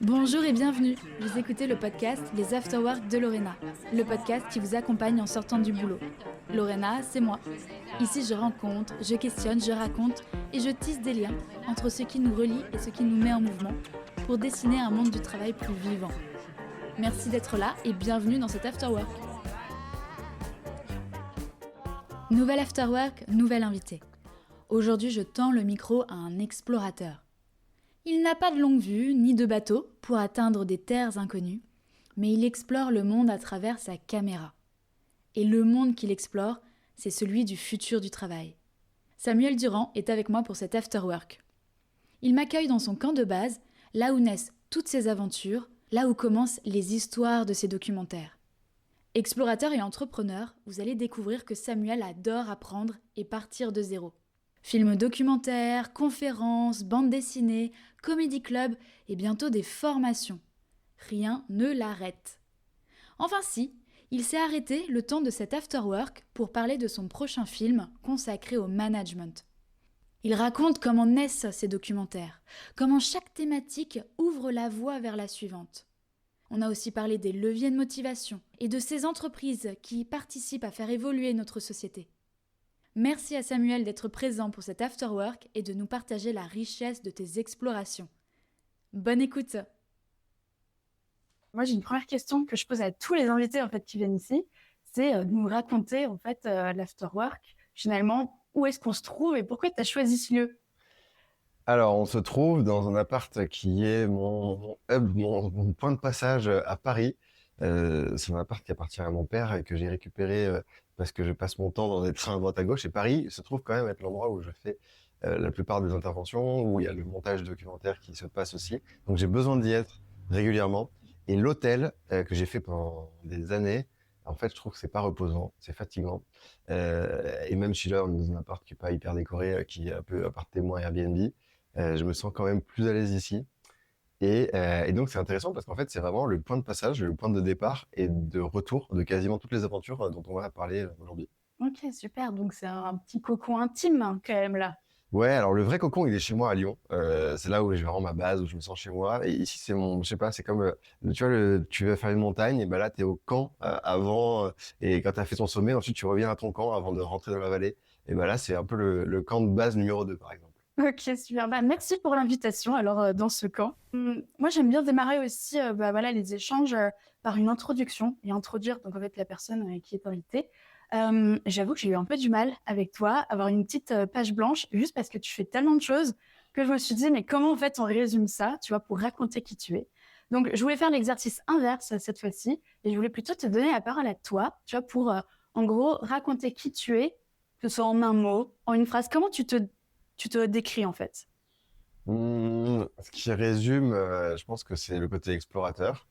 Bonjour et bienvenue. Vous écoutez le podcast Les Afterwork de Lorena, le podcast qui vous accompagne en sortant du boulot. Lorena, c'est moi. Ici, je rencontre, je questionne, je raconte et je tisse des liens entre ce qui nous relie et ce qui nous met en mouvement pour dessiner un monde du travail plus vivant. Merci d'être là et bienvenue dans cet Afterwork. Nouvel Afterwork, nouvel invité. Aujourd'hui, je tends le micro à un explorateur. Il n'a pas de longue vue ni de bateau pour atteindre des terres inconnues, mais il explore le monde à travers sa caméra. Et le monde qu'il explore, c'est celui du futur du travail. Samuel Durand est avec moi pour cet Afterwork. Il m'accueille dans son camp de base, là où naissent toutes ses aventures, là où commencent les histoires de ses documentaires. Explorateur et entrepreneur, vous allez découvrir que Samuel adore apprendre et partir de zéro. Films documentaires, conférences, bandes dessinées, comédie club et bientôt des formations. Rien ne l'arrête. Enfin si, il s'est arrêté le temps de cet afterwork pour parler de son prochain film consacré au management. Il raconte comment naissent ces documentaires, comment chaque thématique ouvre la voie vers la suivante. On a aussi parlé des leviers de motivation et de ces entreprises qui participent à faire évoluer notre société. Merci à Samuel d'être présent pour cet afterwork et de nous partager la richesse de tes explorations. Bonne écoute! Moi, j'ai une première question que je pose à tous les invités qui viennent ici, c'est de nous raconter l'afterwork. Finalement, où est-ce qu'on se trouve et pourquoi tu as choisi ce lieu? Alors, on se trouve dans un appart qui est mon hub, mon point de passage à Paris. C'est un appart qui appartient à mon père et que j'ai récupéré parce que je passe mon temps dans des trains à droite à gauche. Et Paris se trouve quand même être l'endroit où je fais la plupart des interventions, où il y a le montage documentaire qui se passe aussi. Donc j'ai besoin d'y être régulièrement. Et l'hôtel que j'ai fait pendant des années, en fait, je trouve que c'est pas reposant, c'est fatigant. Et même si là, on est dans un appart qui est pas hyper décoré, qui est un peu appart témoin Airbnb, je me sens quand même plus à l'aise ici. Et donc, c'est intéressant parce qu'en fait, c'est vraiment le point de passage, le point de départ et de retour de quasiment toutes les aventures dont on va parler aujourd'hui. Ok, super. Donc, c'est un petit cocon intime quand même là. Ouais, alors le vrai cocon, il est chez moi à Lyon. C'est là où j'ai vraiment ma base, où je me sens chez moi. Et ici, c'est mon, je sais pas, c'est comme, tu vois, tu vas faire une montagne, et ben là, t'es au camp avant, et quand t'as fait ton sommet, ensuite tu reviens à ton camp avant de rentrer dans la vallée. Et ben là, c'est un peu le camp de base numéro 2, par exemple. Ok, super. Merci pour l'invitation. Alors, dans ce camp, moi, j'aime bien démarrer aussi les échanges par une introduction et introduire la personne qui est invitée. J'avoue que j'ai eu un peu du mal avec toi, avoir une petite page blanche, juste parce que tu fais tellement de choses que je me suis dit, mais comment en fait on résume ça, tu vois, pour raconter qui tu es. Donc, je voulais faire l'exercice inverse cette fois-ci, et je voulais plutôt te donner la parole à toi, tu vois, pour en gros raconter qui tu es, que ce soit en un mot, en une phrase. Comment tu te décris en fait? Ce qui résume, je pense que c'est le côté explorateur.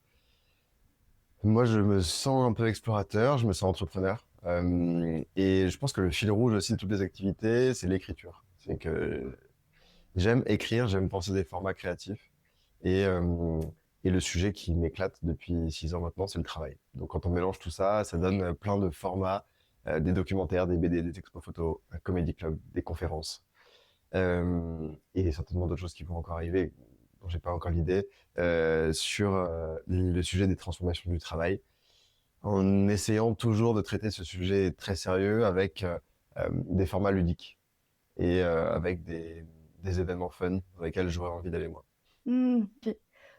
Moi, je me sens un peu explorateur, je me sens entrepreneur. Et je pense que le fil rouge aussi de toutes les activités, c'est l'écriture. C'est que j'aime écrire, j'aime penser des formats créatifs. Et, euh, et le sujet qui m'éclate depuis 6 ans maintenant, c'est le travail. Donc quand on mélange tout ça, ça donne plein de formats, des documentaires, des BD, des expos photos, un comédie club, des conférences. Et certainement d'autres choses qui vont encore arriver, dont j'ai pas encore l'idée, sur le sujet des transformations du travail, en essayant toujours de traiter ce sujet très sérieux avec des formats ludiques et avec des événements fun dans lesquels j'aurais envie d'aller moi. Ok.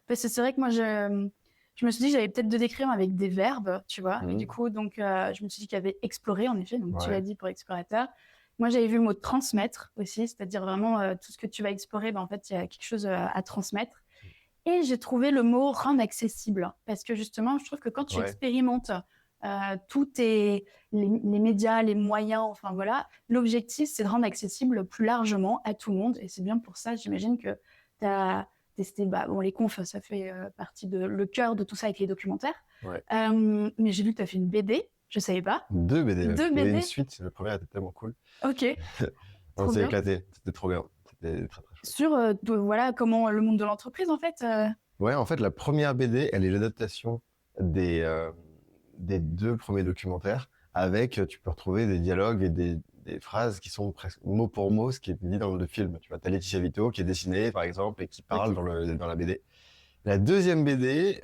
Parce que c'est vrai que moi, je me suis dit que j'allais peut-être de décrire avec des verbes, tu vois. Et du coup, je me suis dit qu'il y avait explorer, en effet. Donc, tu l'as dit pour explorateur. Moi, j'avais vu le mot transmettre aussi, c'est-à-dire vraiment tout ce que tu vas explorer, en fait, il y a quelque chose à transmettre. Et j'ai trouvé le mot rendre accessible. Parce que justement, je trouve que quand tu expérimentes les médias, les moyens, enfin voilà, l'objectif, c'est de rendre accessible plus largement à tout le monde. Et c'est bien pour ça, j'imagine que tu as testé, les confs, ça fait partie de le cœur de tout ça avec les documentaires. Mais j'ai vu que tu as fait une BD, je savais pas. 2 BD. Deux Il y avait BD. une suite, le premier était tellement cool. Ok. On s'est éclaté, c'était trop bien. C'était très très chouette. Sur comment le monde de l'entreprise, en fait. Ouais, en fait, la première BD, elle est l'adaptation des 2 premiers documentaires avec, tu peux retrouver des dialogues et des phrases qui sont presque mot pour mot ce qui est dit dans le film. Tu vois, t'as Laetitia Vito qui est dessinée, par exemple, et qui parle dans la BD. La deuxième BD,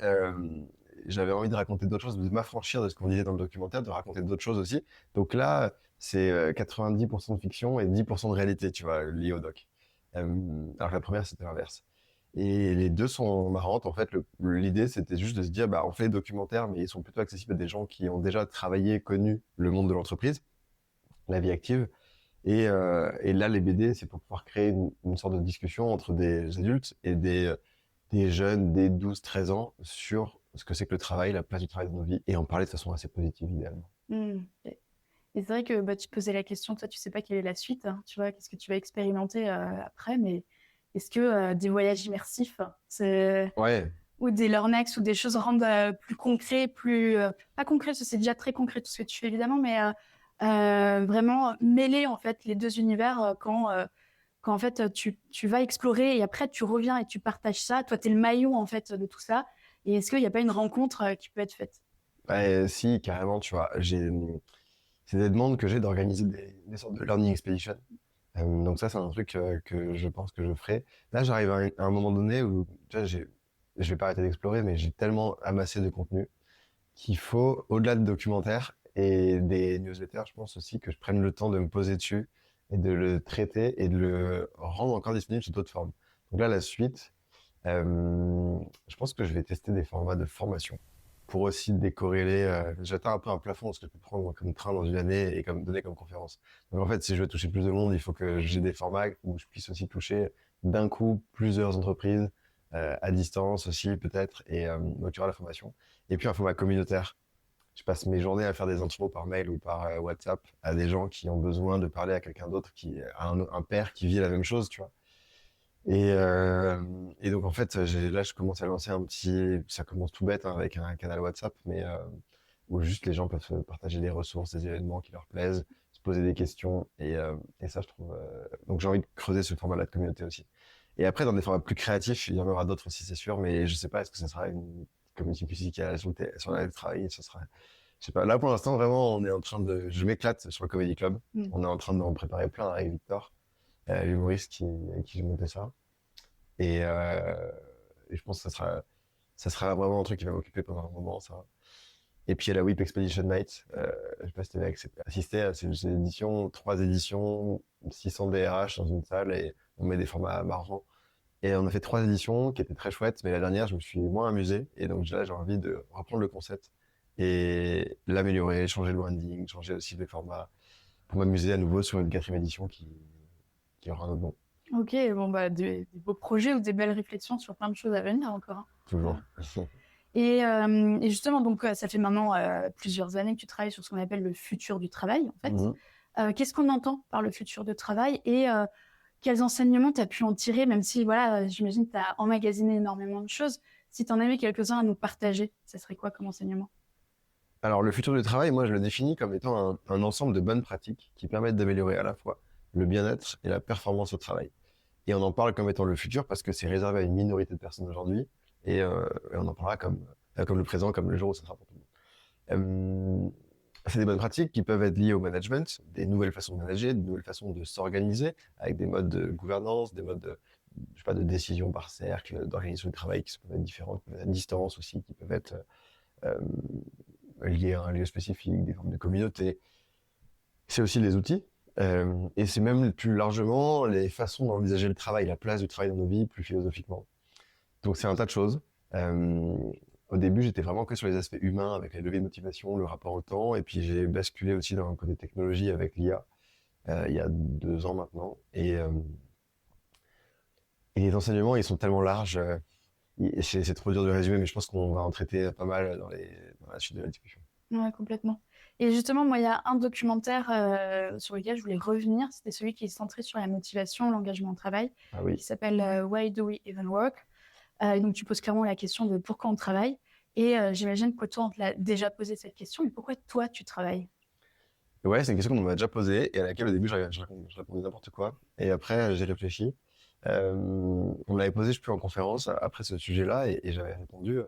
j'avais envie de raconter d'autres choses, de m'affranchir de ce qu'on disait dans le documentaire, de raconter d'autres choses aussi. Donc là, c'est 90% de fiction et 10% de réalité, tu vois, lié au doc. Alors que la première, c'était l'inverse. Et les deux sont marrantes. En fait, l'idée, c'était juste de se dire, bah, on fait des documentaires, mais ils sont plutôt accessibles à des gens qui ont déjà travaillé, connu le monde de l'entreprise, la vie active. Et là, les BD, c'est pour pouvoir créer une sorte de discussion entre des adultes et des jeunes, des 12-13 ans, sur ce que c'est que le travail, la place du travail dans nos vies, et en parler de façon assez positive, idéalement. Et c'est vrai que tu posais la question, toi, tu sais pas quelle est la suite, hein, tu vois, qu'est-ce que tu vas expérimenter après, mais est-ce que des voyages immersifs, Ouais, ou des learnex ou des choses rendent plus concret, plus pas concret, parce que c'est déjà très concret tout ce que tu fais évidemment, mais vraiment mêler en fait les deux univers quand en fait tu vas explorer et après tu reviens et tu partages ça. Toi, tu es le maillon en fait de tout ça. Et est-ce qu'il n'y a pas une rencontre qui peut être faite? ouais, si, carrément, tu vois. C'est des demandes que j'ai d'organiser des sortes de learning expeditions. Donc ça, c'est un truc que je pense que je ferai. Là, j'arrive à un moment donné où, tu vois, je vais pas arrêter d'explorer, mais j'ai tellement amassé de contenu qu'il faut, au-delà de documentaires et des newsletters, je pense aussi que je prenne le temps de me poser dessus et de le traiter et de le rendre encore disponible sous d'autres formes. Donc là, la suite, je pense que je vais tester des formats de formation pour aussi décorréler. J'atteins un peu un plafond de ce que je peux prendre comme train dans une année et comme donner comme conférence. Donc en fait, si je veux toucher plus de monde, il faut que j'ai des formats où je puisse aussi toucher d'un coup plusieurs entreprises à distance aussi peut-être. Et donc il y aura la formation. Et puis un format communautaire. Je passe mes journées à faire des intros par mail ou par WhatsApp à des gens qui ont besoin de parler à quelqu'un d'autre, à un père qui vit la même chose, tu vois. Et donc en fait, là, je commence à lancer un petit, ça commence tout bête hein, avec un canal WhatsApp, mais où juste les gens peuvent se partager des ressources, des événements qui leur plaisent, se poser des questions, et ça, je trouve. Donc j'ai envie de creuser ce format-là de communauté aussi. Et après, dans des formats plus créatifs, il y en aura d'autres aussi, c'est sûr, mais je sais pas, est-ce que ça sera une communauté musicale sur la travail, ce sera. Je sais pas. Là, pour l'instant, vraiment, je m'éclate sur le Comedy Club. On est en train d'en préparer plein avec Victor, l'humoriste avec qui j'ai monté ça. Et je pense que ça sera vraiment un truc qui va m'occuper pendant un moment, ça. Et puis il y a la Whip Expedition Night. Je sais pas si tu avais assisté à ces éditions, 3 éditions, 600 DRH dans une salle et on met des formats marrants. Et on a fait 3 éditions qui étaient très chouettes, mais la dernière, je me suis moins amusé. Et donc là, j'ai envie de reprendre le concept et l'améliorer, changer le branding, changer aussi les formats pour m'amuser à nouveau sur une 4e édition qui aura un autre nom. Ok, bon bah des beaux projets ou des belles réflexions sur plein de choses à venir encore, hein. Toujours. Et justement, donc ça fait maintenant plusieurs années que tu travailles sur ce qu'on appelle le futur du travail, en fait. Qu'est-ce qu'on entend par le futur du travail et quels enseignements tu as pu en tirer, même si, voilà, j'imagine que tu as emmagasiné énormément de choses. Si tu en avais quelques-uns à nous partager, ça serait quoi comme enseignement? Alors, le futur du travail, moi, je le définis comme étant un ensemble de bonnes pratiques qui permettent d'améliorer à la fois le bien-être et la performance au travail. Et on en parle comme étant le futur parce que c'est réservé à une minorité de personnes aujourd'hui. Et on en parlera comme le présent, comme le jour où ça sera pour tout le monde. C'est des bonnes pratiques qui peuvent être liées au management, des nouvelles façons de manager, des nouvelles façons de s'organiser, avec des modes de gouvernance, des modes je sais pas, de décision par cercle, d'organisation du travail qui peuvent être différentes, qui peuvent être à distance aussi, qui peuvent être euh, liées à un lieu spécifique, des formes de communauté. C'est aussi les outils. Et c'est même plus largement les façons d'envisager le travail, la place du travail dans nos vies, plus philosophiquement. Donc c'est un tas de choses. Au début, j'étais vraiment que sur les aspects humains, avec les leviers de motivation, le rapport au temps, et puis j'ai basculé aussi dans le côté technologie avec l'IA, il y a 2 ans maintenant. Et les enseignements, ils sont tellement larges, c'est trop dur de résumer, mais je pense qu'on va en traiter pas mal dans la suite de la discussion. Ouais, complètement. Et justement, moi, il y a un documentaire sur lequel je voulais revenir. C'était celui qui est centré sur la motivation, l'engagement au travail, Ah oui. qui s'appelle Why Do We Even Work? Et donc, tu poses clairement la question de pourquoi on travaille. Et j'imagine que toi, on te l'a déjà posé cette question, mais pourquoi toi, tu travailles? Ouais, c'est une question qu'on m'a déjà posée et à laquelle au début je répondais n'importe quoi. Et après, j'ai réfléchi. On l'avait posé, je sais plus, en conférence après ce sujet-là et j'avais répondu,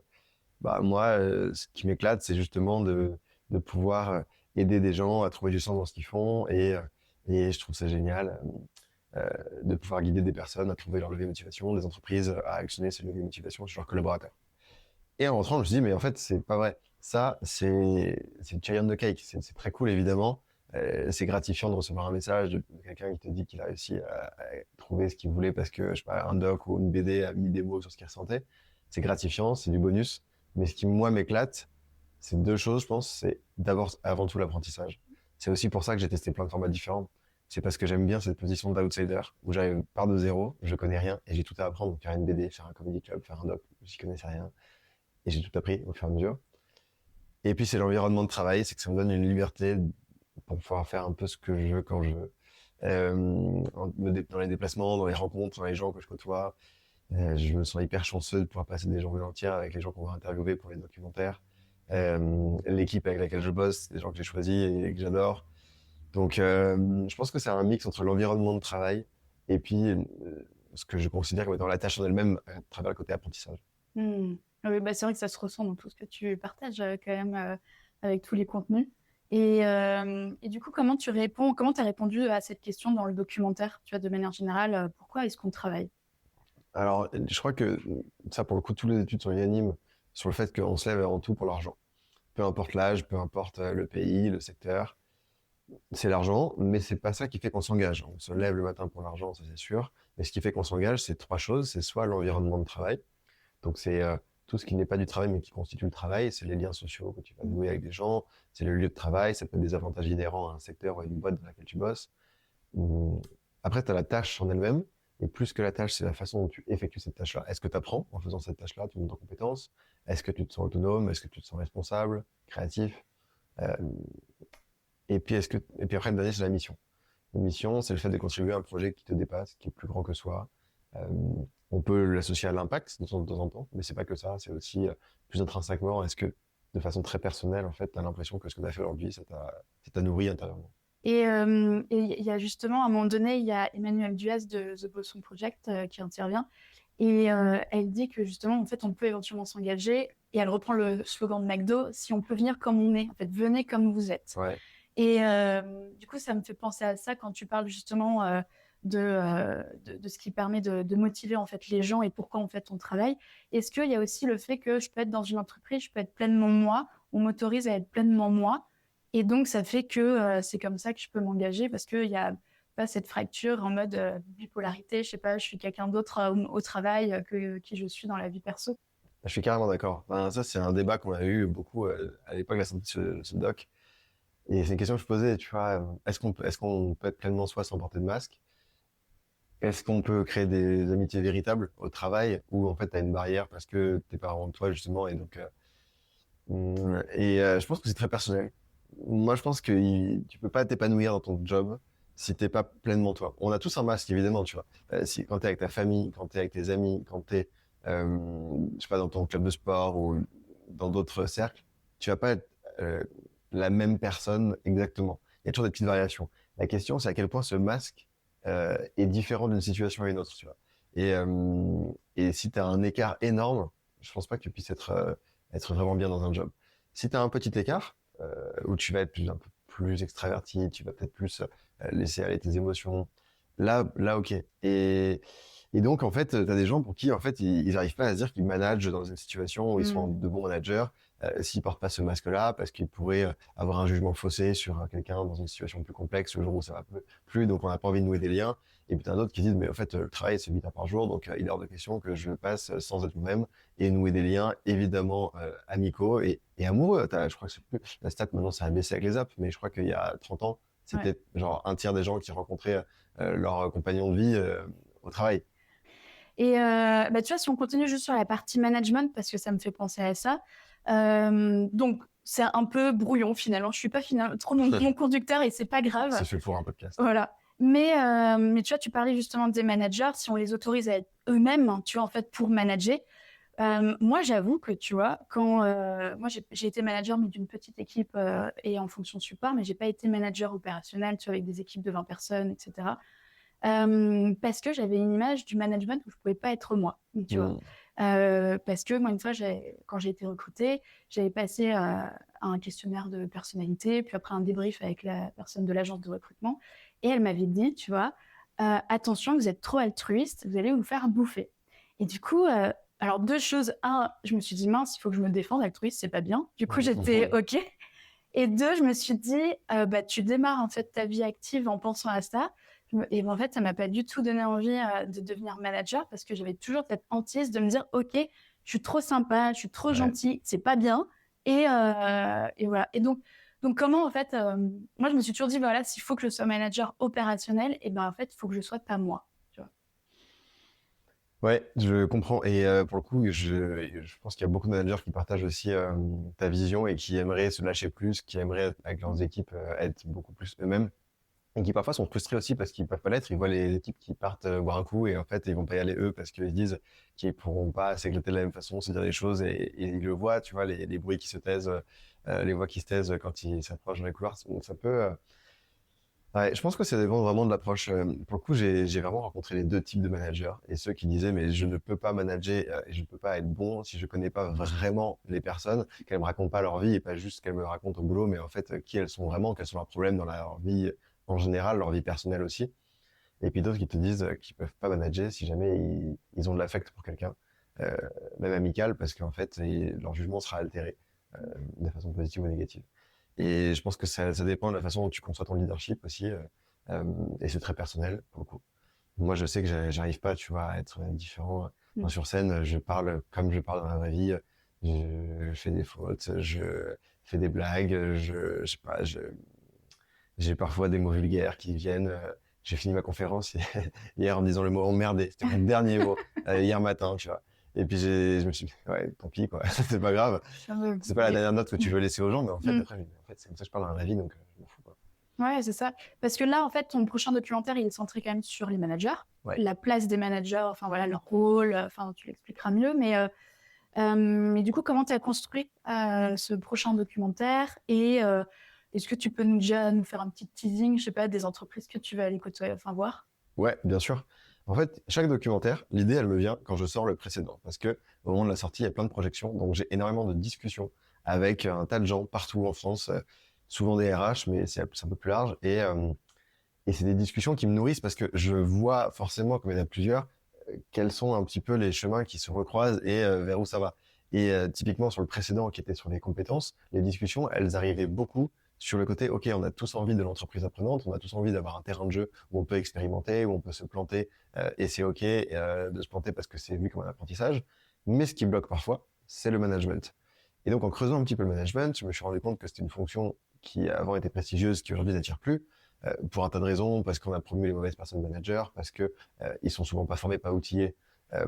bah moi, ce qui m'éclate, c'est justement de pouvoir aider des gens à trouver du sens dans ce qu'ils font et je trouve ça génial. de pouvoir guider des personnes à trouver leur levier de motivation, des entreprises à actionner ces leviers de motivation chez leurs collaborateurs. Et en rentrant, je me suis dit, mais en fait, c'est pas vrai. Ça, c'est cherry on the cake. C'est très cool, évidemment. C'est gratifiant de recevoir un message de quelqu'un qui te dit qu'il a réussi à trouver ce qu'il voulait parce que, je sais pas, un doc ou une BD a mis des mots sur ce qu'il ressentait. C'est gratifiant, c'est du bonus. Mais ce qui, moi, m'éclate, c'est deux choses, je pense. C'est d'abord, avant tout, l'apprentissage. C'est aussi pour ça que j'ai testé plein de formats différents. C'est parce que j'aime bien cette position d'outsider où j'arrive par de zéro, je connais rien et j'ai tout à apprendre. Faire une BD, faire un comedy club, faire un doc, j'y connaissais rien. Et j'ai tout appris au fur et à mesure. Et puis, c'est l'environnement de travail, c'est que ça me donne une liberté pour pouvoir faire un peu ce que je veux quand je veux. Dans les déplacements, dans les rencontres, dans les gens que je côtoie. Je me sens hyper chanceux de pouvoir passer des journées entières avec les gens qu'on va interviewer pour les documentaires. L'équipe avec laquelle je bosse, c'est des gens que j'ai choisis et que j'adore. Donc, je pense que c'est un mix entre l'environnement de travail et puis ce que je considère comme étant la tâche en elle-même à travers le côté apprentissage. Oui, bah, c'est vrai que ça se ressent dans tout ce que tu partages quand même avec tous les contenus. Et du coup, comment tu as répondu à cette question dans le documentaire, tu vois, de manière générale, pourquoi est-ce qu'on travaille? Alors, je crois que ça, pour le coup, toutes les études sont unanimes sur le fait qu'on se lève avant tout pour l'argent. Peu importe l'âge, peu importe le pays, le secteur, c'est l'argent, mais c'est pas ça qui fait qu'on s'engage. On se lève le matin pour l'argent, ça c'est sûr, mais ce qui fait qu'on s'engage, c'est trois choses. C'est soit l'environnement de travail, donc c'est tout ce qui n'est pas du travail mais qui constitue le travail, c'est les liens sociaux que tu vas nouer avec des gens, c'est le lieu de travail, ça peut être des avantages inhérents à un secteur ou à une boîte dans laquelle tu bosses. Après, tu as la tâche en elle-même, et plus que la tâche, c'est la façon dont tu effectues cette tâche-là. Est-ce que tu apprends en faisant cette tâche-là, tu montes en compétences? Est-ce que tu te sens autonome? Est-ce que tu te sens responsable, créatif? Euh, et puis, après, le dernier, c'est la mission. La mission, c'est le fait de contribuer à un projet qui te dépasse, qui est plus grand que soi. Euh, on peut l'associer à l'impact de temps en temps, mais c'est pas que ça. C'est aussi plus intrinsèquement, est-ce que de façon très personnelle, en fait, tu as l'impression que ce que tu as fait aujourd'hui, ça t'a nourri intérieurement. Et il y a justement, à un moment donné, il y a Emmanuelle Duaz de The Boson Project qui intervient. Et elle dit que justement, en fait, on peut éventuellement s'engager. Et elle reprend le slogan de McDo, si on peut venir comme on est. En fait, venez comme vous êtes. Ouais. Et du coup, ça me fait penser à ça quand tu parles justement de ce qui permet de motiver en fait les gens et pourquoi en fait on travaille. Est-ce qu'il y a aussi le fait que je peux être dans une entreprise, je peux être pleinement moi, on m'autorise à être pleinement moi, et donc ça fait que c'est comme ça que je peux m'engager parce qu'il n'y a pas cette fracture en mode bipolarité, je sais pas, je suis quelqu'un d'autre au travail que qui je suis dans la vie perso. Je suis carrément d'accord. Enfin, ça, c'est un débat qu'on a eu beaucoup à l'époque de la sortie de ce doc. Et c'est une question que je posais, tu vois, est-ce qu'on peut être pleinement soi sans porter de masque? Est-ce qu'on peut créer des amitiés véritables au travail où en fait tu as une barrière parce que t'es pas vraiment toi justement et donc je pense que c'est très personnel. Moi je pense que tu peux pas t'épanouir dans ton job si t'es pas pleinement toi. On a tous un masque évidemment, tu vois. Si quand t'es avec ta famille, quand t'es avec tes amis, quand t'es je sais pas dans ton club de sport ou dans d'autres cercles, tu vas pas être la même personne exactement. Il y a toujours des petites variations. La question c'est à quel point ce masque est différent d'une situation à une autre, tu vois. Et si tu as un écart énorme, je pense pas que tu puisses être vraiment bien dans un job. Si tu as un petit écart, où tu vas être un peu plus extraverti, tu vas peut-être plus laisser aller tes émotions, là, ok. Et donc, en fait, tu as des gens pour qui, en fait, ils n'arrivent pas à se dire qu'ils managent dans une situation où ils sont de bons managers, s'ils portent pas ce masque-là, parce qu'ils pourraient avoir un jugement faussé sur quelqu'un dans une situation plus complexe le jour où ça va plus, donc on n'a pas envie de nouer des liens. Et puis t'as d'autres qui disent, mais en fait, le travail, c'est 8 heures par jour, donc il est hors de question que je le passe sans être moi-même et nouer des liens, évidemment, amicaux et amoureux. Je crois que c'est plus, la stat maintenant, ça a baissé avec les apps, mais je crois qu'il y a 30 ans, c'était genre un tiers des gens qui rencontraient leur compagnon de vie au travail. Et bah, tu vois, si on continue juste sur la partie management, parce que ça me fait penser à ça, donc c'est un peu brouillon finalement. Je suis pas trop mon conducteur et c'est pas grave. C'est fait pour un podcast. Voilà. Mais tu vois, tu parlais justement des managers, si on les autorise à être eux-mêmes, tu vois, en fait, pour manager. Moi, j'avoue que, tu vois, quand moi, j'ai été manager, mais d'une petite équipe et en fonction de support, mais j'ai pas été manager opérationnel, tu vois, avec des équipes de 20 personnes, etc. Parce que j'avais une image du management où je pouvais pas être moi, tu vois. Parce que moi, une fois, quand j'ai été recrutée, j'avais passé un questionnaire de personnalité, puis après un débrief avec la personne de l'agence de recrutement, et elle m'avait dit, tu vois, attention, vous êtes trop altruiste, vous allez vous faire bouffer. Et du coup, alors deux choses. Un, je me suis dit, mince, il faut que je me défende, altruiste, c'est pas bien. Du coup, j'étais OK. Et deux, je me suis dit, bah, tu démarres en fait ta vie active en pensant à ça. Et en fait, ça m'a pas du tout donné envie de devenir manager parce que j'avais toujours cette hantise de me dire, OK, je suis trop sympa, je suis trop Ouais. gentille, c'est pas bien. Et voilà. Et donc comment en fait, moi je me suis toujours dit, voilà, s'il faut que je sois manager opérationnel, et ben en fait, il faut que je sois pas moi. Tu vois. Ouais, je comprends. Et pour le coup, je pense qu'il y a beaucoup de managers qui partagent aussi ta vision et qui aimeraient se lâcher plus, qui aimeraient, avec leurs équipes, être beaucoup plus eux-mêmes. Et qui parfois sont frustrés aussi parce qu'ils peuvent pas l'être. Ils voient les équipes qui partent boire un coup et en fait, ils vont pas y aller eux parce qu'ils se disent qu'ils pourront pas s'éclater de la même façon, se dire les choses et ils le voient, tu vois, les bruits qui se taisent, les voix qui se taisent quand ils s'approchent dans les couloirs. Donc ça peut. Ouais, je pense que ça dépend vraiment de l'approche. Pour le coup, j'ai vraiment rencontré les deux types de managers et ceux qui disaient mais je ne peux pas manager et je ne peux pas être bon si je connais pas vraiment les personnes, qu'elles me racontent pas leur vie et pas juste qu'elles me racontent au boulot, mais en fait qui elles sont vraiment, quels sont leurs problèmes dans leur vie en général, leur vie personnelle aussi. Et puis d'autres qui te disent qu'ils peuvent pas manager si jamais ils ont de l'affect pour quelqu'un, euh, même amical, parce qu'en fait leur jugement sera altéré de façon positive ou négative. Et je pense que ça dépend de la façon dont tu conçois ton leadership aussi, euh, et c'est très personnel pour le coup. Moi, je sais que j'arrive pas, tu vois, à être différent. Enfin, sur scène, je parle comme je parle dans la vraie vie. Je fais des fautes, je fais des blagues, je sais pas, j'ai parfois des mots vulgaires qui viennent. J'ai fini ma conférence hier en me disant le mot emmerdé. C'était mon dernier mot hier matin, tu vois. Et puis je me suis dit, ouais, tant pis, quoi. C'est pas grave. C'est pas la dernière note que tu veux laisser aux gens, mais en fait, Mm. après, en fait, c'est comme ça que je parle dans la vie, donc je m'en fous, quoi. Ouais, c'est ça. Parce que là, en fait, ton prochain documentaire, il est centré quand même sur les managers, Ouais. la place des managers, enfin voilà, leur rôle, enfin tu l'expliqueras mieux. Mais du coup, comment tu as construit ce prochain documentaire et est-ce que tu peux déjà nous faire un petit teasing, je sais pas, des entreprises que tu vas aller côtoyer, enfin voir? Ouais, bien sûr. En fait, chaque documentaire, l'idée, elle me vient quand je sors le précédent. Parce que au moment de la sortie, il y a plein de projections. Donc, j'ai énormément de discussions avec un tas de gens partout en France, souvent des RH, mais c'est un peu plus large. Et c'est des discussions qui me nourrissent parce que je vois forcément, comme il y en a plusieurs, quels sont un petit peu les chemins qui se recroisent et vers où ça va. Et typiquement sur le précédent qui était sur les compétences, les discussions, elles arrivaient beaucoup sur le côté, ok, on a tous envie de l'entreprise apprenante, on a tous envie d'avoir un terrain de jeu où on peut expérimenter, où on peut se planter, et c'est ok de se planter parce que c'est vu comme un apprentissage. Mais ce qui bloque parfois, c'est le management. Et donc en creusant un petit peu le management, je me suis rendu compte que c'était une fonction qui avant était prestigieuse, qui aujourd'hui n'attire plus pour un tas de raisons, parce qu'on a promu les mauvaises personnes managers, parce que ils sont souvent pas formés, pas outillés, euh,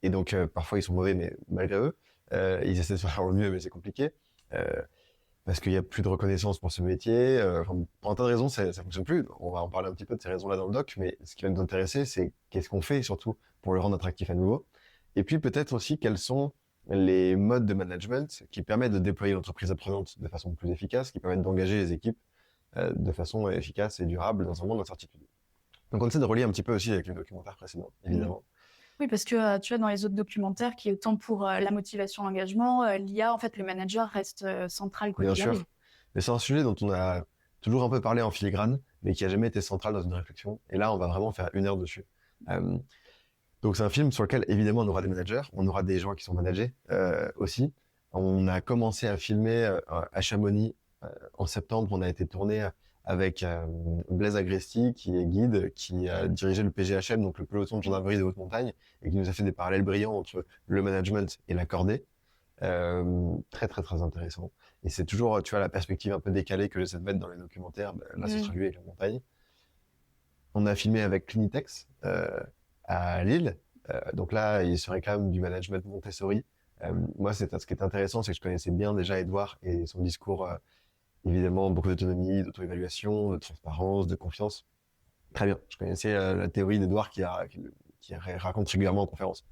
et donc parfois ils sont mauvais, mais malgré eux, ils essaient de faire au mieux, mais c'est compliqué, parce qu'il y a plus de reconnaissance pour ce métier. Enfin, pour un tas de raisons, ça fonctionne plus. On va en parler un petit peu de ces raisons-là dans le doc, mais ce qui va nous intéresser, c'est qu'est-ce qu'on fait surtout pour le rendre attractif à nouveau, et puis peut-être aussi quels sont les modes de management qui permettent de déployer l'entreprise apprenante de façon plus efficace, qui permettent d'engager les équipes de façon efficace et durable dans un monde d'incertitude. Donc on essaie de relier un petit peu aussi avec le documentaire précédent, évidemment. Oui, parce que tu vois, dans les autres documentaires, qui est autant pour la motivation, l'engagement, l'IA, en fait, le manager reste central quoi Bien qu'il arrive. sûr. Mais c'est un sujet dont on a toujours un peu parlé en filigrane, mais qui a jamais été central dans une réflexion. Et là, on va vraiment faire 1 heure dessus. Euh, donc c'est un film sur lequel, évidemment, on aura des managers, on aura des gens qui sont managés aussi. On a commencé à filmer à Chamonix en septembre. On a été tourné avec Blaise Agresti, qui est guide, qui a dirigé le PGHM, donc le peloton de gendarmerie de haute montagne, et qui nous a fait des parallèles brillants entre le management et la cordée. Très très très intéressant. Et c'est toujours, tu vois, la perspective un peu décalée que j'essaie de mettre dans les documentaires. Ben, là, ce sera lui avec la montagne. On a filmé avec Clinitex à Lille. Donc là, il se réclame du management Montessori. Moi, ce qui est intéressant, c'est que je connaissais bien déjà Edouard et son discours, évidemment, beaucoup d'autonomie, d'auto-évaluation, de transparence, de confiance. Très bien. Je connaissais la théorie d'Edouard qui raconte régulièrement en conférence.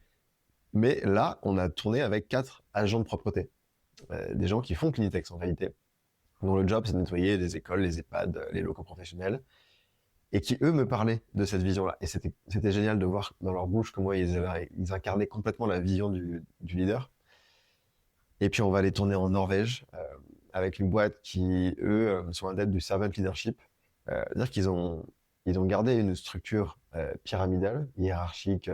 Mais là, on a tourné avec 4 agents de propreté. Des gens qui font Clinitex en réalité, dont le job c'est de nettoyer les écoles, les EHPAD, les locaux professionnels, et qui eux me parlaient de cette vision-là. Et c'était génial de voir dans leur bouche comment ils incarnaient complètement la vision du leader. Et puis on va aller tourner en Norvège avec une boîte qui, eux, sont adeptes du servant leadership. C'est-à-dire qu'ils ont ils ont gardé une structure pyramidale, hiérarchique,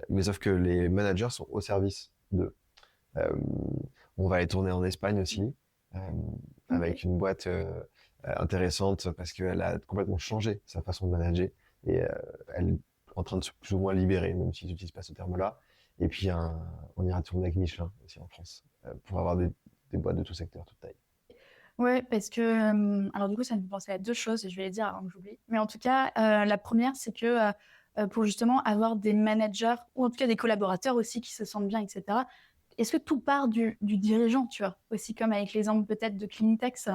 mais sauf que les managers sont au service d'eux. Euh, on va aller tourner en Espagne aussi, euh, avec une boîte intéressante parce qu'elle a complètement changé sa façon de manager et elle est en train de se plus ou moins libérer, même si j'utilise pas ce terme-là. Et puis on ira tourner avec Michelin aussi en France pour avoir des boîtes de tout secteur, toute taille. Ouais, parce que, alors du coup, ça me fait penser à deux choses, et je vais les dire avant que j'oublie. Mais en tout cas, la première, c'est que pour justement avoir des managers, ou en tout cas des collaborateurs aussi qui se sentent bien, etc., est-ce que tout part du dirigeant, tu vois, aussi comme avec l'exemple peut-être de Clinitex.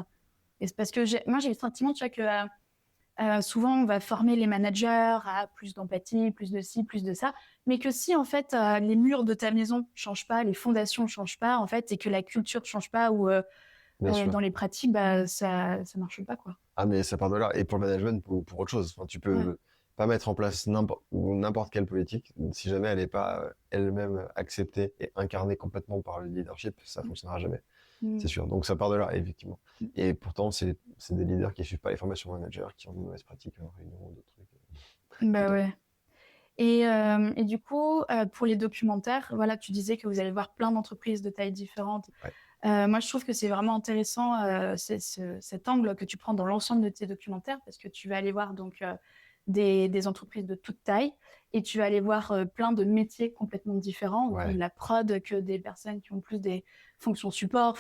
Et c'est parce que moi, j'ai le sentiment, tu vois, que souvent, on va former les managers à plus d'empathie, plus de ci, plus de ça, mais que si, en fait, les murs de ta maison ne changent pas, les fondations ne changent pas, en fait, et que la culture ne change pas, ou Bien sûr. dans les pratiques, bah, ça marche pas, quoi. Ah, mais ça part de là. Et pour le management, pour autre chose. Enfin, tu Ouais. peux pas mettre en place n'importe quelle politique si jamais elle n'est pas elle-même acceptée et incarnée complètement par le leadership, ça fonctionnera jamais. Mm. C'est sûr. Donc ça part de là, effectivement. Et pourtant, c'est des leaders qui ne suivent pas les formations managers, qui ont de mauvaises pratiques en réunion, d'autres trucs. Tout Bah le temps. ouais. Et du coup, pour les documentaires, voilà, tu disais que vous allez voir plein d'entreprises de tailles différentes. Ouais. Moi, je trouve que c'est vraiment intéressant cet angle que tu prends dans l'ensemble de tes documentaires, parce que tu vas aller voir donc des entreprises de toute taille, et tu vas aller voir plein de métiers complètement différents, autant Ouais. de la prod que des personnes qui ont plus des fonctions support.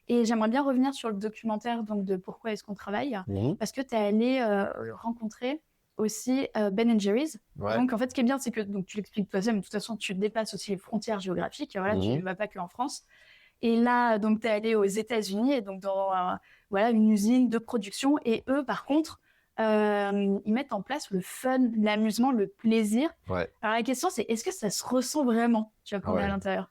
Et j'aimerais bien revenir sur le documentaire donc, de Pourquoi est-ce qu'on travaille, Mhm. parce que tu es allé rencontrer aussi Ben Jerry's. Ouais. Donc, en fait, ce qui est bien, c'est que donc, tu l'expliques toi-même, de toute façon, tu dépasses aussi les frontières géographiques. Voilà, tu ne Mhm. vas pas qu'en France. Et là, donc, tu es allé aux États-Unis, et donc dans voilà, une usine de production. Et eux, par contre, ils mettent en place le fun, l'amusement, le plaisir. Ouais. Alors, la question, c'est est-ce que ça se ressent vraiment, tu vois, Ah quand on est à ouais. l'intérieur?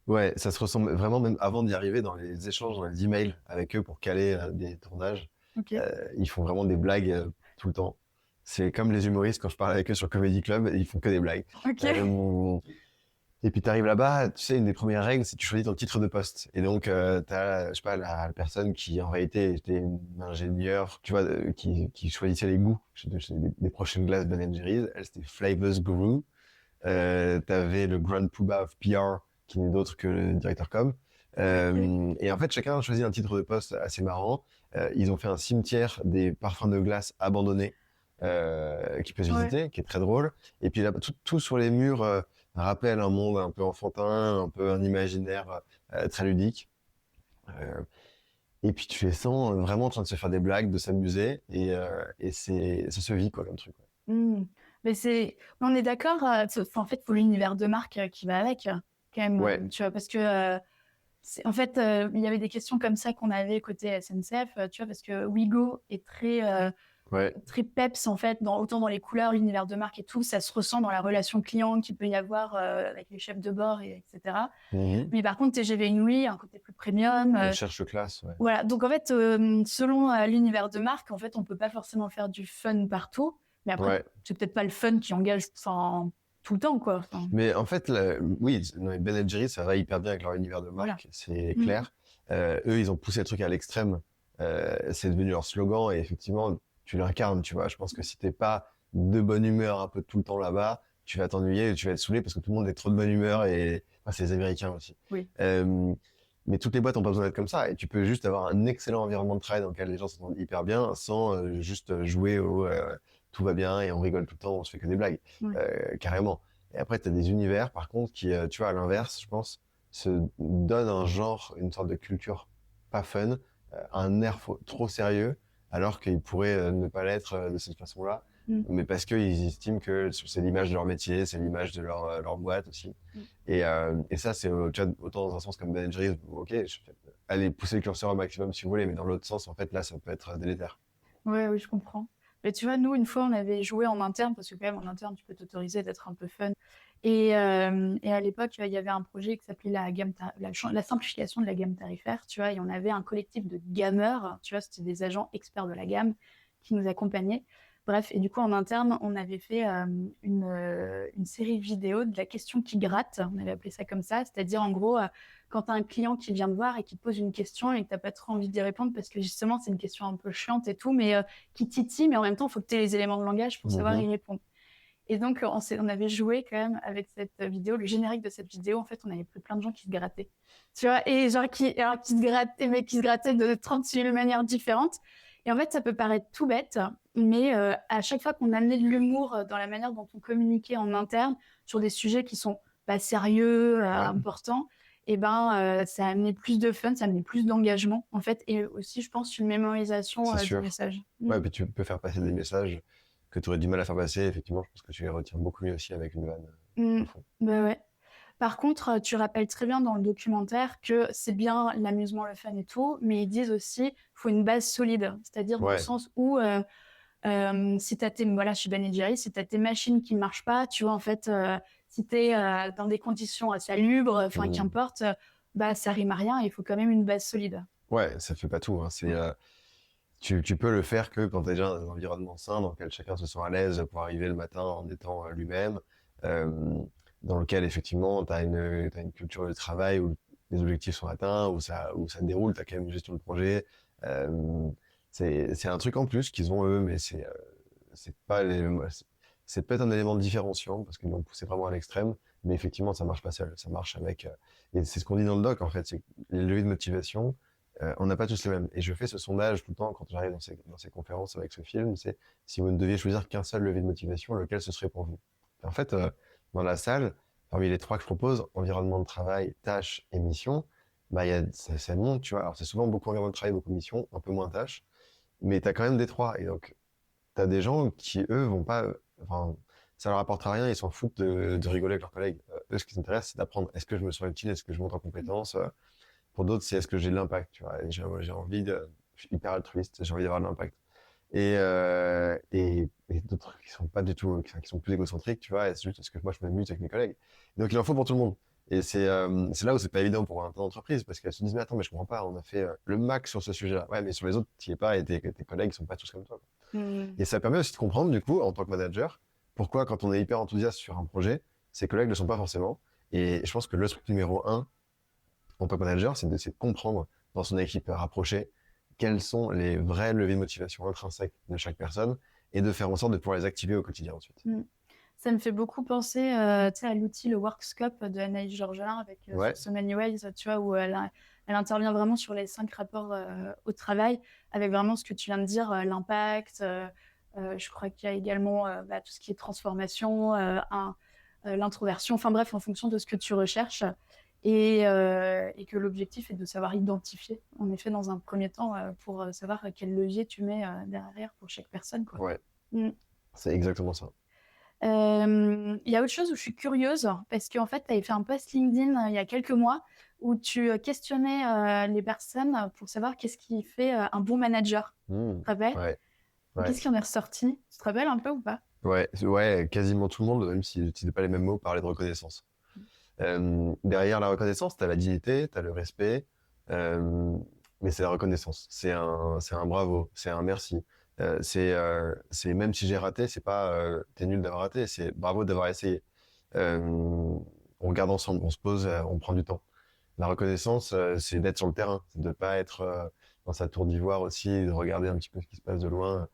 Ouais, ça se ressemble vraiment, même avant d'y arriver, dans les échanges, dans les emails avec eux pour caler des tournages. Ok. Ils font vraiment des blagues tout le temps. C'est comme les humoristes, quand je parle avec eux sur Comedy Club, ils font que des blagues. Ok. Et puis tu arrives là-bas, tu sais, une des premières règles, c'est que tu choisis ton titre de poste. Et donc, tu as, je sais pas, la personne qui, en réalité, était une ingénieure, tu vois, qui choisissait les goûts des prochaines glaces Ben Jerry's. Elle, c'était Flavors Guru. T'avais le Grand Poobah of PR, qui n'est d'autre que le directeur com. Et en fait, chacun a choisi un titre de poste assez marrant. Ils ont fait un cimetière des parfums de glace abandonnés qui peut se Ouais. visiter, qui est très drôle. Et puis là, tout sur les murs rappelle un monde un peu enfantin, un peu un imaginaire très ludique. Euh, et puis tu les sens vraiment en train de se faire des blagues, de s'amuser, et ça se vit quoi comme truc. Hmm. Mais on est d'accord, en fait, il faut l'univers de marque qui va avec, quand même, Ouais. tu vois, parce que, en fait, il y avait des questions comme ça qu'on avait côté SNCF, tu vois, parce que Wigo est Ouais. très peps, en fait, autant dans les couleurs, l'univers de marque et tout, ça se ressent dans la relation client qu'il peut y avoir avec les chefs de bord, etc. Mhm. Mais par contre, TGV Inouï, un côté plus premium. On cherche classe, ouais. Voilà, donc en fait, selon l'univers de marque, en fait, on peut pas forcément faire du fun partout, mais après, Ouais. c'est peut-être pas le fun qui engage tout le temps, quoi. Enfin, Mais en fait, oui, non, mais Ben Jerry's, ça va hyper bien avec leur univers de marque, Voilà. c'est Mm. clair. Eux, ils ont poussé le truc à l'extrême. C'est devenu leur slogan et effectivement, tu l'incarnes, tu vois. Je pense que si t'es pas de bonne humeur un peu tout le temps là-bas, tu vas t'ennuyer et tu vas être saoulé parce que tout le monde est trop de bonne humeur et enfin, c'est les Américains aussi. Oui. Mais toutes les boîtes ont pas besoin d'être comme ça et tu peux juste avoir un excellent environnement de travail dans lequel les gens s'entendent hyper bien sans juste jouer au tout va bien et on rigole tout le temps, on se fait que des blagues. Ouais. Carrément. Et après, tu as des univers, par contre, qui, tu vois, à l'inverse, je pense, se donnent un genre, une sorte de culture pas fun, un air trop sérieux, alors qu'ils pourraient ne pas l'être de cette façon-là, Mm. mais parce qu'ils estiment que c'est l'image de leur métier, c'est l'image de leur boîte aussi. Mm. Et ça, c'est tu vois, autant dans un sens comme Ben Jerry's, ok, allez pousser le curseur au maximum si vous voulez, mais dans l'autre sens, en fait, là, ça peut être délétère. Ouais, oui, je comprends. Mais tu vois, nous, une fois, on avait joué en interne, parce que quand même, en interne, tu peux t'autoriser d'être un peu fun. Et à l'époque, il y avait un projet qui s'appelait la simplification de la gamme tarifaire, tu vois, et on avait un collectif de gamers, tu vois, c'était des agents experts de la gamme qui nous accompagnaient. Bref, et du coup, en interne, on avait fait une série vidéo de la question qui gratte. On avait appelé ça comme ça. C'est-à-dire, en gros, quand tu as un client qui vient te voir et qui te pose une question et que tu n'as pas trop envie d'y répondre parce que justement, c'est une question un peu chiante et tout, mais qui titille, mais en même temps, il faut que tu aies les éléments de langage pour savoir y répondre. Et donc, on avait joué quand même avec cette vidéo, le générique de cette vidéo. En fait, on avait pris plein de gens qui se grattaient. Tu vois, et genre qui se grattaient, mais qui se grattaient de 36 000 manières différentes. Et en fait, ça peut paraître tout bête, mais à chaque fois qu'on amenait de l'humour dans la manière dont on communiquait en interne sur des sujets qui sont pas sérieux, importants, et ça a amené plus de fun, ça a amené plus d'engagement, en fait, et aussi, je pense, une mémorisation C'est du sûr. message. Ouais, puis tu peux faire passer des messages que tu aurais du mal à faire passer. Effectivement, je pense que tu les retiens beaucoup mieux aussi avec une vanne à fond. Bah ouais. Par contre, tu rappelles très bien dans le documentaire que c'est bien l'amusement, le fun et tout, mais ils disent aussi qu'il faut une base solide. C'est-à-dire dans le sens où si tu as chez Ben Jerry, si tu as tes machines qui ne marchent pas, tu vois, en fait, si tu es dans des conditions salubres, enfin, qu'importe, ça rime à rien, il faut quand même une base solide. Ouais, ça fait pas tout. Hein. Tu peux le faire que quand tu as déjà un environnement sain dans lequel chacun se sent à l'aise pour arriver le matin en étant lui-même, dans lequel effectivement tu as une culture de travail où les objectifs sont atteints, où ça déroule, tu as quand même une gestion de projet. C'est un truc en plus qu'ils ont eux, mais c'est pas c'est peut-être un élément différenciant parce qu'ils l'ont poussé vraiment à l'extrême, mais effectivement ça marche pas seul, ça marche avec et c'est ce qu'on dit dans le doc en fait, c'est que les leviers de motivation on n'a pas tous les mêmes. Et je fais ce sondage tout le temps quand j'arrive dans ces conférences avec ce film, c'est si vous ne deviez choisir qu'un seul levier de motivation, lequel ce serait pour vous? Et en fait, dans la salle, parmi les trois que je propose, environnement de travail, tâches et mission, ça monte, tu vois. Alors c'est souvent beaucoup environnement de travail, beaucoup de missions, un peu moins tâches, mais tu as quand même des trois. Et donc, tu as des gens qui, eux, vont pas... Enfin, ça leur apportera rien, ils s'en foutent de rigoler avec leurs collègues. Eux, ce qui les intéresse, c'est d'apprendre est-ce que je me sens utile, est-ce que je monte en compétences. Pour d'autres, c'est est-ce que j'ai de l'impact, tu vois. J'ai envie je suis hyper altruiste, j'ai envie d'avoir de l'impact. Et d'autres qui sont pas du tout, qui sont plus égocentriques, tu vois. Et c'est juste parce que moi, je m'amuse avec mes collègues. Donc, il en faut pour tout le monde. Et c'est là où c'est pas évident pour un entreprise parce qu'elles se disent, mais attends, mais je comprends pas, on a fait le max sur ce sujet-là. Ouais, mais sur les autres, tu y es pas et tes collègues sont pas tous comme toi. Et ça permet aussi de comprendre, du coup, en tant que manager, pourquoi quand on est hyper enthousiaste sur un projet, ses collègues ne le sont pas forcément. Et je pense que le truc numéro un, en tant que manager, c'est de comprendre dans son équipe rapprochée quels sont les vrais leviers de motivation intrinsèques de chaque personne et de faire en sorte de pouvoir les activer au quotidien ensuite. Ça me fait beaucoup penser à l'outil, le Workscope de Anaïs Georgelin avec So Many Ways, tu vois, où elle intervient vraiment sur les 5 rapports au travail, avec vraiment ce que tu viens de dire, l'impact. Je crois qu'il y a également tout ce qui est transformation, l'introversion, enfin bref, en fonction de ce que tu recherches. Et que l'objectif est de savoir identifier, en effet, dans un premier temps, pour savoir quel levier tu mets derrière pour chaque personne, quoi. Ouais, c'est exactement ça. Il y a autre chose où je suis curieuse, parce qu'en fait, tu avais fait un post LinkedIn il y a quelques mois où tu questionnais les personnes pour savoir qu'est-ce qui fait un bon manager. Tu te rappelles? Ouais. Qu'est-ce qui en est ressorti? Tu te rappelles un peu ou pas? Ouais, quasiment tout le monde, même si n'utilisait pas les mêmes mots, parlait de reconnaissance. Derrière la reconnaissance, tu as la dignité, tu as le respect, mais c'est la reconnaissance. C'est un bravo, c'est un merci. C'est même si j'ai raté, c'est pas t'es nul d'avoir raté, c'est bravo d'avoir essayé. On regarde ensemble, on se pose, on prend du temps. La reconnaissance, c'est d'être sur le terrain, c'est de pas être dans sa tour d'ivoire aussi, de regarder un petit peu ce qui se passe de loin,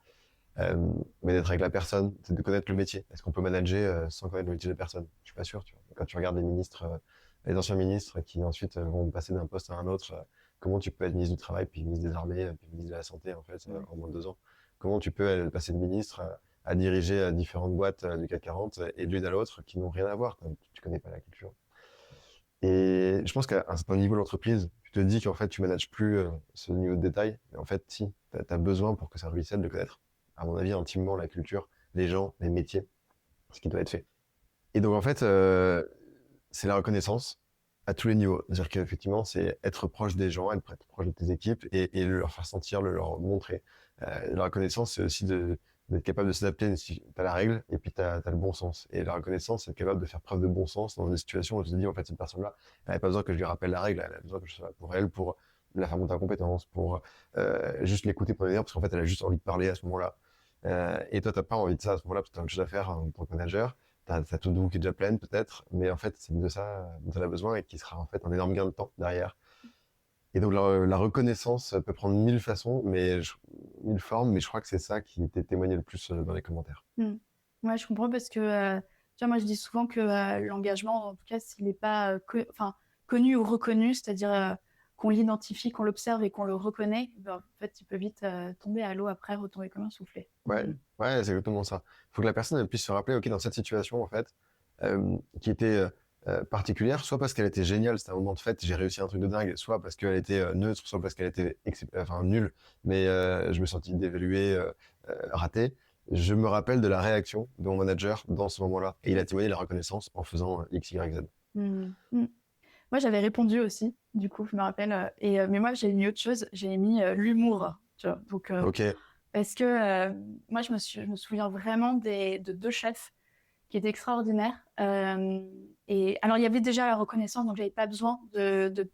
mais d'être avec la personne, c'est de connaître le métier. Est-ce qu'on peut manager sans connaître le métier de personne? Je suis pas sûr, tu vois. Quand tu regardes les ministres, les anciens ministres qui ensuite vont passer d'un poste à un autre, comment tu peux être ministre du Travail, puis ministre des Armées, puis ministre de la Santé, en fait, en moins de 2 ans? Comment tu peux passer de ministre à diriger différentes boîtes du CAC 40 et de l'une à l'autre qui n'ont rien à voir? Tu connais pas la culture. Et je pense qu'à un certain niveau de l'entreprise, tu te dis qu'en fait, tu manages plus ce niveau de détail, mais en fait, si, tu as besoin pour que ça ruisselle de connaître, à mon avis, intimement la culture, les gens, les métiers, ce qui doit être fait. Et donc, en fait, c'est la reconnaissance à tous les niveaux. C'est-à-dire qu'effectivement, c'est être proche des gens, être proche de tes équipes et leur faire sentir, leur montrer. La reconnaissance, c'est aussi d'être capable de s'adapter. Tu as la règle et puis tu as le bon sens. Et la reconnaissance, c'est être capable de faire preuve de bon sens dans des situations où tu te dis, en fait, cette personne-là, elle n'a pas besoin que je lui rappelle la règle, elle a besoin que je sois là pour elle, pour la faire monter en compétence, pour juste l'écouter pour dire, parce qu'en fait, elle a juste envie de parler à ce moment-là. Et toi, t'as pas envie de ça à ce moment-là, parce que t'as autre chose à faire en tant que manager. T'as tout doux qui est déjà pleine, peut-être, mais en fait, c'est de ça dont t'en as besoin et qui sera en fait un énorme gain de temps derrière. Et donc, la reconnaissance peut prendre mille façons, mille formes, mais je crois que c'est ça qui t'est témoigné le plus dans les commentaires. Mm. Ouais, je comprends parce que, tu vois, moi, je dis souvent que l'engagement, en tout cas, s'il n'est pas enfin, connu ou reconnu, c'est-à-dire qu'on l'identifie, qu'on l'observe et qu'on le reconnaît, ben, en fait, il peut vite tomber à l'eau après, retomber comme un soufflet. Ouais, Mm. ouais, c'est exactement ça. Il faut que la personne elle puisse se rappeler, ok, dans cette situation, en fait, qui était particulière, soit parce qu'elle était géniale, c'était un moment de fête, j'ai réussi un truc de dingue, soit parce qu'elle était neutre, soit parce qu'elle était enfin, nulle, mais je me sentis dévalué, raté. Je me rappelle de la réaction de mon manager dans ce moment-là. Et il a témoigné la reconnaissance en faisant X, Y, Z. Mm. Mm. Moi, j'avais répondu aussi, du coup, je me rappelle. Mais moi, j'ai mis autre chose, j'ai mis l'humour, tu vois. Donc, Ok, parce que moi, je me souviens vraiment de deux chefs qui étaient extraordinaires. Et alors, il y avait déjà la reconnaissance, donc j'avais pas besoin de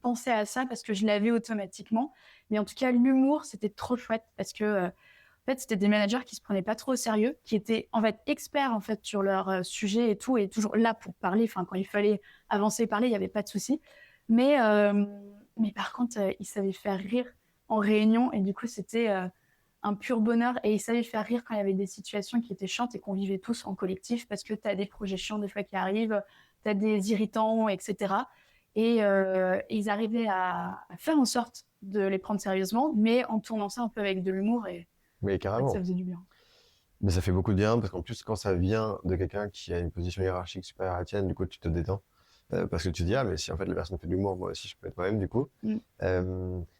penser à ça parce que je l'avais automatiquement. Mais en tout cas, l'humour, c'était trop chouette parce que en fait, c'était des managers qui se prenaient pas trop au sérieux, qui étaient en fait experts en fait sur leur sujet et tout, et toujours là pour parler. Enfin, quand il fallait avancer et parler, il y avait pas de souci. Mais mais par contre, ils savaient faire rire en réunion, et du coup, c'était un pur bonheur. Et ils savaient faire rire quand il y avait des situations qui étaient chiantes et qu'on vivait tous en collectif, parce que tu as des projets chiants des fois qui arrivent, tu as des irritants, etc. Et ils arrivaient à faire en sorte de les prendre sérieusement, mais en tournant ça un peu avec de l'humour, et mais c'est vrai que ça carrément. faisait du bien. Mais ça fait beaucoup de bien, parce qu'en plus, quand ça vient de quelqu'un qui a une position hiérarchique supérieure à la tienne, du coup, tu te détends. Parce que tu te dis, ah, mais si en fait la personne fait de l'humour, moi aussi, je peux être moi-même, du coup. Mm.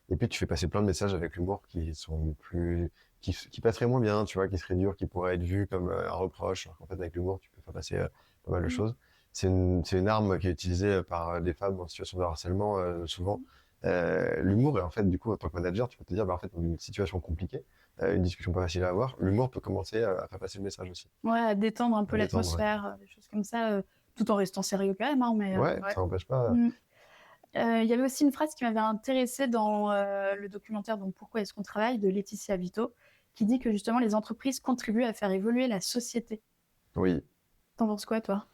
Et puis, tu fais passer plein de messages avec l'humour qui passeraient moins bien, tu vois, qui seraient durs, qui pourraient être vus comme un reproche. Alors qu'en fait, avec l'humour, tu peux faire passer pas mal de Mm. choses. C'est une arme qui est utilisée par des femmes en situation de harcèlement, souvent. L'humour, et en fait, du coup, en tant que manager, tu peux te dire, bah, en fait, dans une situation compliquée, une discussion pas facile à avoir, l'humour peut commencer à faire passer le message aussi. Ouais, à détendre un À peu détendre, ouais. l'atmosphère, des choses comme ça, tout en restant sérieux quand même, hein, mais Ouais, ouais. ça n'empêche pas. Mm. Il y avait aussi une phrase qui m'avait intéressée dans le documentaire donc Pourquoi est-ce qu'on travaille de Laetitia Vito, qui dit que justement les entreprises contribuent à faire évoluer la société. Oui, T'en penses quoi, toi?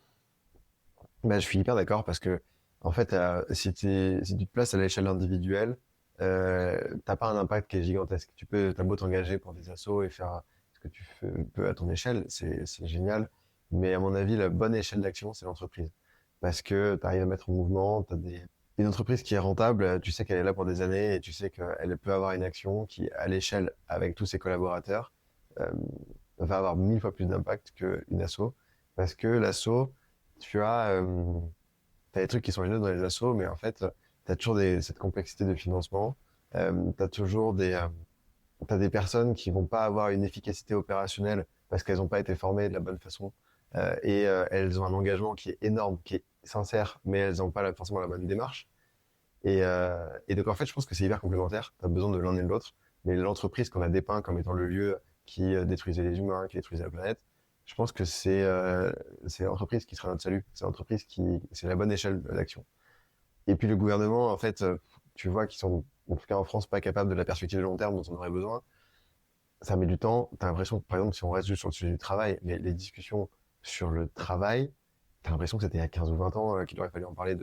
bah, je suis hyper d'accord parce que, en fait, si tu te places à l'échelle individuelle, t'as pas un impact qui est gigantesque. T'as beau t'engager pour des assos et faire ce que peux à ton échelle, c'est génial. Mais à mon avis, la bonne échelle d'action, c'est l'entreprise. Parce que tu arrives à mettre en mouvement, une entreprise qui est rentable, tu sais qu'elle est là pour des années et tu sais qu'elle peut avoir une action qui, à l'échelle, avec tous ses collaborateurs, euh, va avoir 1000 fois plus d'impact qu'une asso. Parce que l'asso, tu as, t'as des trucs qui sont géniaux dans les assos, mais en fait, tu as toujours cette complexité de financement. Tu as toujours t'as des personnes qui vont pas avoir une efficacité opérationnelle parce qu'elles n'ont pas été formées de la bonne façon. Elles ont un engagement qui est énorme, qui est sincère, mais elles n'ont pas forcément la bonne démarche. Et donc, en fait, je pense que c'est hyper complémentaire. Tu as besoin de l'un et de l'autre. Mais l'entreprise qu'on a dépeint comme étant le lieu qui détruisait les humains, qui détruisait la planète, je pense que c'est l'entreprise qui sera notre salut. C'est la bonne échelle d'action. Et puis le gouvernement, en fait, tu vois qu'ils sont, en tout cas en France, pas capables de la perspective de long terme dont on aurait besoin. Ça met du temps. T'as l'impression que, par exemple, si on reste juste sur le sujet du travail, les discussions sur le travail, t'as l'impression que c'était il y a 15 ou 20 ans qu'il aurait fallu en parler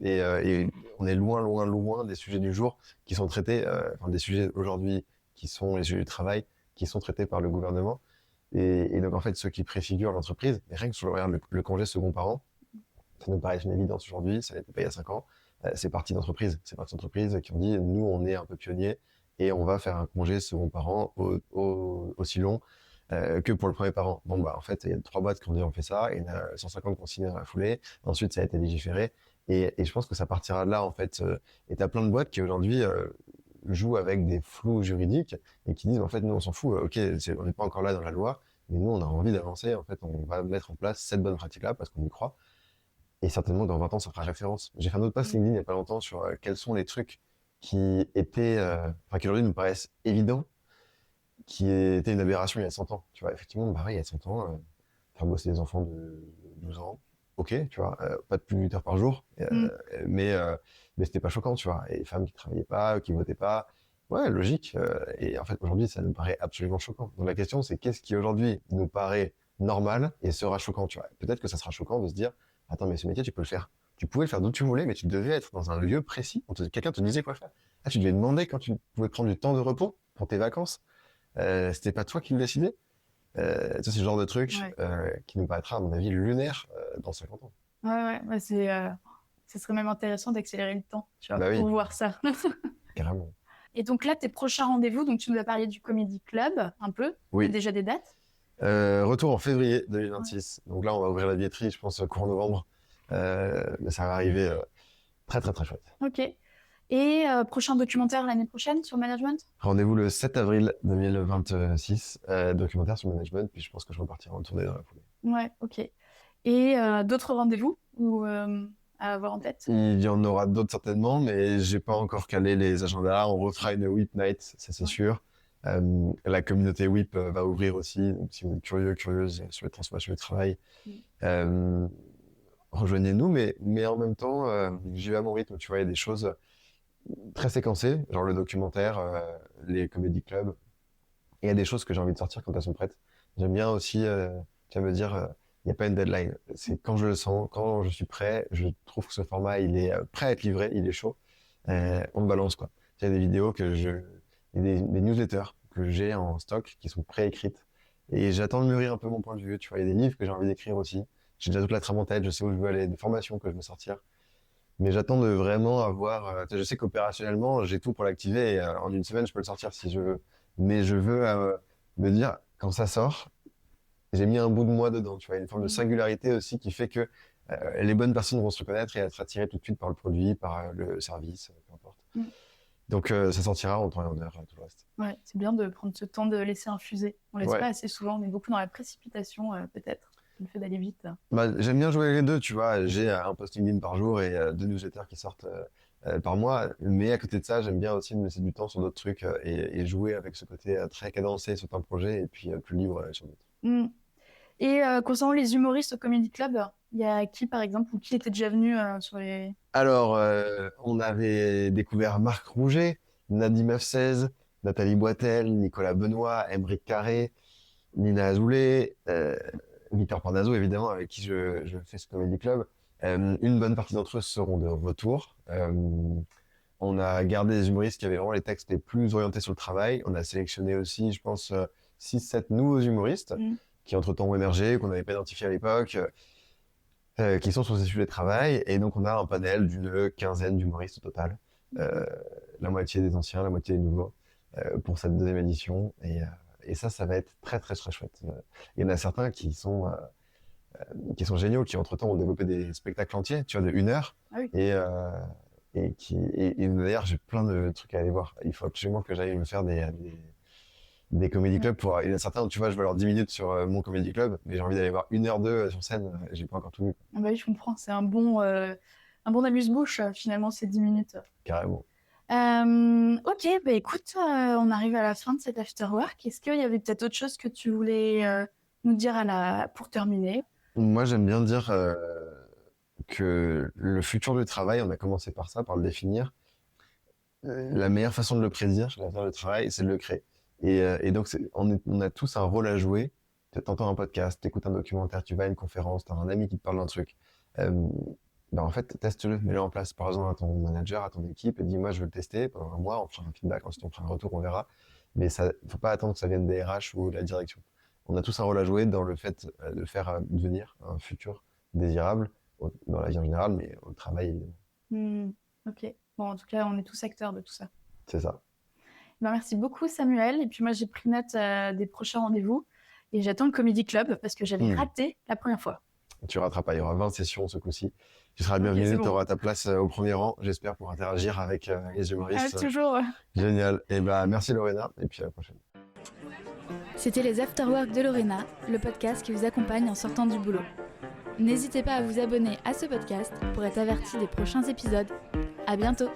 et on est loin, loin, loin des sujets du jour qui sont traités, enfin des sujets aujourd'hui qui sont les sujets du travail, qui sont traités par le gouvernement. Et donc, en fait, ceux qui préfigurent l'entreprise, rien que sur le congé second parent, ça nous paraît une évidence aujourd'hui, ça n'était pas il y a 5 ans. C'est parti d'entreprises. C'est parti d'entreprises qui ont dit, nous, on est un peu pionniers et on va faire un congé second parent aussi long que pour le premier parent. Bon, bah, en fait, il y a 3 boîtes qui ont dit, on fait ça, et il y en a 150 qui ont signé dans la foulée. Ensuite, ça a été légiféré. Et je pense que ça partira de là, en fait. Et t'as plein de boîtes qui aujourd'hui jouent avec des flous juridiques et qui disent, en fait, nous, on s'en fout. Ok, on n'est pas encore là dans la loi, mais nous, on a envie d'avancer. En fait, on va mettre en place cette bonne pratique-là parce qu'on y croit. Et certainement, dans 20 ans, ça fera référence. J'ai fait un autre post LinkedIn il n'y a pas longtemps sur quels sont les trucs qui étaient, enfin, qui aujourd'hui nous paraissent évidents, qui étaient une aberration il y a 100 ans. Tu vois, effectivement, bah ouais, il y a 100 ans, faire bosser des enfants de 12 ans, ok, tu vois, pas de plus de 8 heures par jour, Mm. mais c'était pas choquant, tu vois. Et les femmes qui travaillaient pas, qui votaient pas. Ouais, logique. Et en fait, aujourd'hui, ça nous paraît absolument choquant. Donc la question, c'est qu'est-ce qui aujourd'hui nous paraît normal et sera choquant, tu vois. Peut-être que ça sera choquant de se dire, attends, mais ce métier, tu peux le faire. Tu pouvais le faire d'où tu voulais, mais tu devais être dans un lieu précis. Quelqu'un te disait quoi faire. Ah, tu devais demander quand tu pouvais prendre du temps de repos pour tes vacances. C'était pas toi qui le décidais. Ça, c'est le genre de truc Ouais. qui nous paraîtra, à mon avis, lunaire dans 50 ans. Ouais, ce serait même intéressant d'accélérer le temps, tu vois, Bah oui, pour voir ça. carrément. Et donc là, tes prochains rendez-vous, donc tu nous as parlé du Comedy Club, un peu. Oui. T'as déjà des dates? Retour en février 2026. Donc là, on va ouvrir la billetterie, je pense, courant novembre. Mais ça va arriver très, très, très chouette. Ok. Et prochain documentaire l'année prochaine sur management? Rendez-vous le 7 avril 2026, documentaire sur le management, puis je pense que je repartirai en tournée dans la foulée. Ouais, ok. Et d'autres rendez-vous ou, à avoir en tête? Il y en aura d'autres certainement, mais j'ai pas encore calé les agendas. On refera une Whip Night, ça c'est Ouais. sûr. La communauté Whip va ouvrir aussi, donc si vous êtes curieuse sur les transformations du travail, rejoignez-nous, mais en même temps, j'y vais à mon rythme, tu vois, il y a des choses très séquencées, genre le documentaire, les comédie clubs, et il y a des choses que j'ai envie de sortir quand elles sont prêtes. J'aime bien aussi, tu vas me dire, il n'y a pas une deadline. C'est quand je le sens, quand je suis prêt, je trouve que ce format, il est prêt à être livré, il est chaud. On le balance, quoi. Il y a des vidéos il y a des newsletters que j'ai en stock qui sont préécrites. Et j'attends de mûrir un peu mon point de vue. Tu vois, il y a des livres que j'ai envie d'écrire aussi. J'ai déjà toute la trame en tête, je sais où je veux aller, des formations que je veux sortir. Mais j'attends de vraiment avoir. Je sais qu'opérationnellement, j'ai tout pour l'activer et en une semaine, je peux le sortir si je veux. Mais je veux me dire, quand ça sort, j'ai mis un bout de moi dedans. Tu vois, une forme de singularité aussi qui fait que les bonnes personnes vont se reconnaître et être attirées tout de suite par le produit, par le service, peu importe. Donc ça sortira en temps et en heure, tout le reste. Ouais, c'est bien de prendre ce temps de laisser infuser. On laisse Ouais. pas assez souvent, on est beaucoup dans la précipitation, peut-être. Le fait d'aller vite. Bah, j'aime bien jouer les deux, tu vois. J'ai un post LinkedIn par jour et 2 newsletters qui sortent par mois. Mais à côté de ça, j'aime bien aussi me laisser du temps sur d'autres trucs et jouer avec ce côté très cadencé sur un projet et puis plus libre sur d'autres. Mm. Et concernant les humoristes au Comedy Club, il y a qui par exemple, ou qui était déjà venu sur les... Alors, on avait découvert Marc Rouget, Nadim F16, Nathalie Boitel, Nicolas Benoît, Emeric Carré, Nina Azoulay, Victor Parnaso, évidemment, avec qui je fais ce Comedy Club. Une bonne partie d'entre eux seront de retour. On a gardé des humoristes qui avaient vraiment les textes les plus orientés sur le travail. On a sélectionné aussi, je pense, 6-7 nouveaux humoristes qui, entre-temps, ont émergé, qu'on n'avait pas identifiés à l'époque, qui sont sur ces sujets de travail. Et donc, on a un panel d'une quinzaine d'humoristes au total. La moitié des anciens, la moitié des nouveaux, pour cette deuxième édition. Et ça va être très, très, très chouette. Il y en a certains qui sont géniaux, qui entre-temps ont développé des spectacles entiers, tu vois, de 1 heure. Ah oui. Et d'ailleurs, j'ai plein de trucs à aller voir. Il faut absolument que j'aille me faire des comédie clubs. Il y en a certains, tu vois, je vais alors 10 minutes sur mon comédie club, mais j'ai envie d'aller voir 1 heure 2 sur scène, j'ai pas encore tout vu. Ah bah oui, je comprends, c'est un bon amuse-bouche, finalement, ces 10 minutes. Carrément. Ok, bah écoute, on arrive à la fin de cet afterwork. Est-ce qu'il y avait peut-être autre chose que tu voulais nous dire pour terminer? Moi, j'aime bien dire que le futur du travail, on a commencé par ça, par le définir. La meilleure façon de le prédire, l'avenir du travail, c'est de le créer. Et donc, on a tous un rôle à jouer. T'entends un podcast, t'écoutes un documentaire, tu vas à une conférence, t'as un ami qui te parle d'un truc. En fait, teste-le, mets-le en place. Par exemple, à ton manager, à ton équipe, et dis, moi, je veux le tester pendant 1 mois, on fera un feedback, ensuite on fera un retour, on verra. Mais ça, faut pas attendre que ça vienne des RH ou de la direction. On a tous un rôle à jouer dans le fait de faire devenir un futur désirable, dans la vie en général, mais au travail, évidemment. Ok. Bon, en tout cas, on est tous acteurs de tout ça. C'est ça. Ben, merci beaucoup, Samuel. Et puis moi, j'ai pris note des prochains rendez-vous. Et j'attends le Comedy Club parce que j'avais raté la première fois. Tu rateras pas, il y aura 20 sessions ce coup-ci. Tu seras bienvenue, tu auras ta place au premier rang, j'espère, pour interagir avec les humoristes. Toujours. Génial. Et merci Lorena, et puis à la prochaine. C'était les Afterwork de Lorena, le podcast qui vous accompagne en sortant du boulot. N'hésitez pas à vous abonner à ce podcast pour être averti des prochains épisodes. À bientôt!